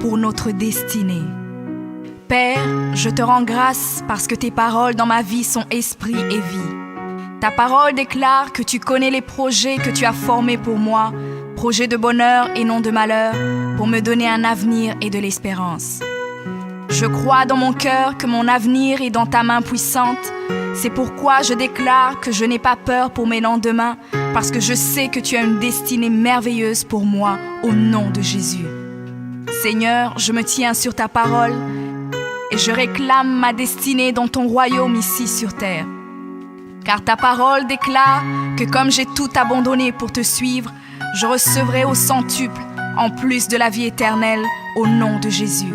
pour notre destinée. Père, je te rends grâce parce que tes paroles dans ma vie sont esprit et vie. Ta parole déclare que tu connais les projets que tu as formés pour moi, projets de bonheur et non de malheur, pour me donner un avenir et de l'espérance. Je crois dans mon cœur que mon avenir est dans ta main puissante. C'est pourquoi je déclare que je n'ai pas peur pour mes lendemains, parce que je sais que tu as une destinée merveilleuse pour moi, au nom de Jésus. Seigneur, je me tiens sur ta parole et je réclame ma destinée dans ton royaume ici sur terre. Car ta parole déclare que comme j'ai tout abandonné pour te suivre, je recevrai au centuple, en plus de la vie éternelle, au nom de Jésus.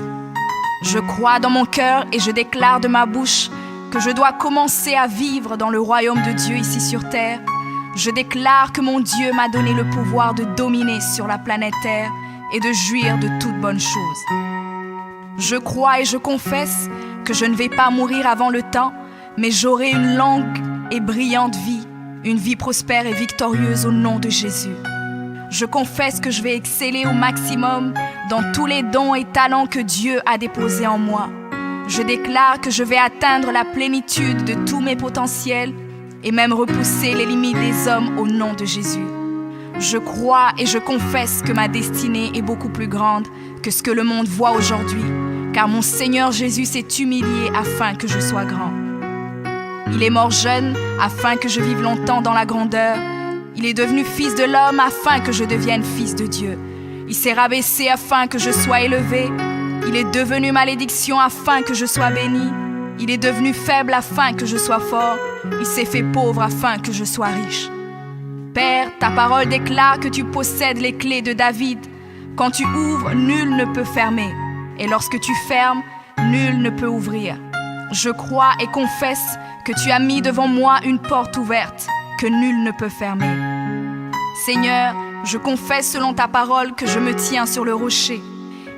Je crois dans mon cœur et je déclare de ma bouche que je dois commencer à vivre dans le royaume de Dieu ici sur terre. Je déclare que mon Dieu m'a donné le pouvoir de dominer sur la planète Terre et de jouir de toutes bonnes choses. Je crois et je confesse que je ne vais pas mourir avant le temps, mais j'aurai une longue et brillante vie, une vie prospère et victorieuse au nom de Jésus. Je confesse que je vais exceller au maximum dans tous les dons et talents que Dieu a déposés en moi. Je déclare que je vais atteindre la plénitude de tous mes potentiels et même repousser les limites des hommes au nom de Jésus. Je crois et je confesse que ma destinée est beaucoup plus grande que ce que le monde voit aujourd'hui, car mon Seigneur Jésus s'est humilié afin que je sois grand. Il est mort jeune afin que je vive longtemps dans la grandeur. Il est devenu fils de l'homme afin que je devienne fils de Dieu. Il s'est rabaissé afin que je sois élevé. Il est devenu malédiction afin que je sois béni. Il est devenu faible afin que je sois fort. Il s'est fait pauvre afin que je sois riche. Père, ta parole déclare que tu possèdes les clés de David. Quand tu ouvres, nul ne peut fermer. Et lorsque tu fermes, nul ne peut ouvrir. Je crois et confesse que tu as mis devant moi une porte ouverte que nul ne peut fermer. Seigneur, je confesse selon ta parole que je me tiens sur le rocher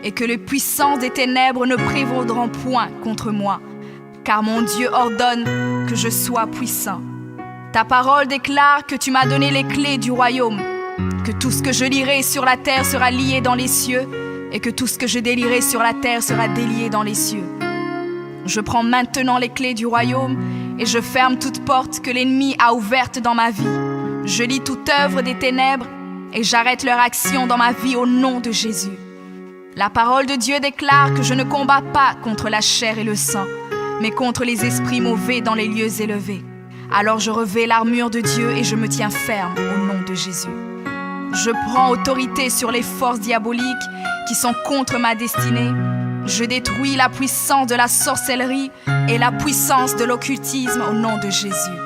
et que les puissances des ténèbres ne prévaudront point contre moi, car mon Dieu ordonne que je sois puissant. Ta parole déclare que tu m'as donné les clés du royaume, que tout ce que je lierai sur la terre sera lié dans les cieux et que tout ce que je délierai sur la terre sera délié dans les cieux. Je prends maintenant les clés du royaume et je ferme toute porte que l'ennemi a ouverte dans ma vie. Je lis toute œuvre des ténèbres et j'arrête leur action dans ma vie au nom de Jésus. La parole de Dieu déclare que je ne combats pas contre la chair et le sang, mais contre les esprits mauvais dans les lieux élevés. Alors je revêts l'armure de Dieu et je me tiens ferme au nom de Jésus. Je prends autorité sur les forces diaboliques qui sont contre ma destinée. Je détruis la puissance de la sorcellerie et la puissance de l'occultisme au nom de Jésus.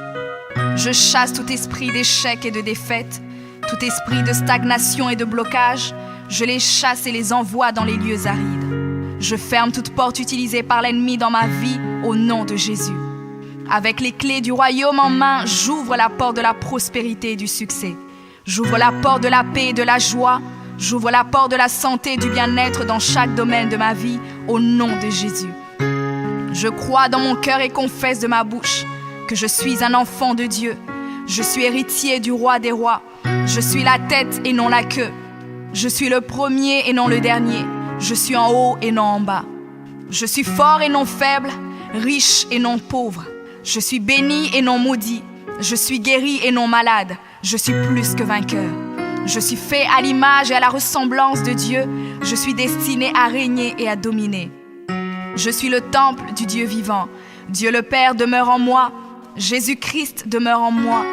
Je chasse tout esprit d'échec et de défaite, tout esprit de stagnation et de blocage. Je les chasse et les envoie dans les lieux arides. Je ferme toute porte utilisée par l'ennemi dans ma vie au nom de Jésus. Avec les clés du royaume en main, j'ouvre la porte de la prospérité et du succès. J'ouvre la porte de la paix et de la joie. J'ouvre la porte de la santé et du bien-être dans chaque domaine de ma vie, au nom de Jésus. Je crois dans mon cœur et confesse de ma bouche que je suis un enfant de Dieu. Je suis héritier du roi des rois. Je suis la tête et non la queue. Je suis le premier et non le dernier. Je suis en haut et non en bas. Je suis fort et non faible, riche et non pauvre. Je suis béni et non maudit. Je suis guéri et non malade. Je suis plus que vainqueur. Je suis fait à l'image et à la ressemblance de Dieu. Je suis destiné à régner et à dominer. Je suis le temple du Dieu vivant. Dieu le Père demeure en moi. Jésus-Christ demeure en moi.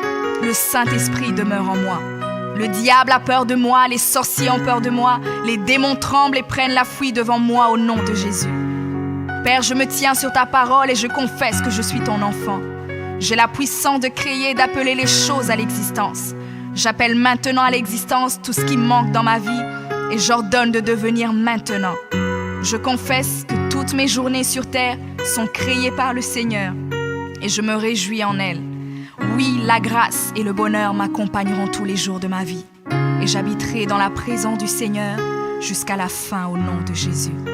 Le Saint-Esprit demeure en moi. Le diable a peur de moi, les sorciers ont peur de moi, les démons tremblent et prennent la fuite devant moi au nom de Jésus. Père, je me tiens sur ta parole et je confesse que je suis ton enfant. J'ai la puissance de créer et d'appeler les choses à l'existence. J'appelle maintenant à l'existence tout ce qui manque dans ma vie et j'ordonne de devenir maintenant. Je confesse que toutes mes journées sur terre sont créées par le Seigneur et je me réjouis en elles. Oui, la grâce et le bonheur m'accompagneront tous les jours de ma vie et j'habiterai dans la présence du Seigneur jusqu'à la fin au nom de Jésus.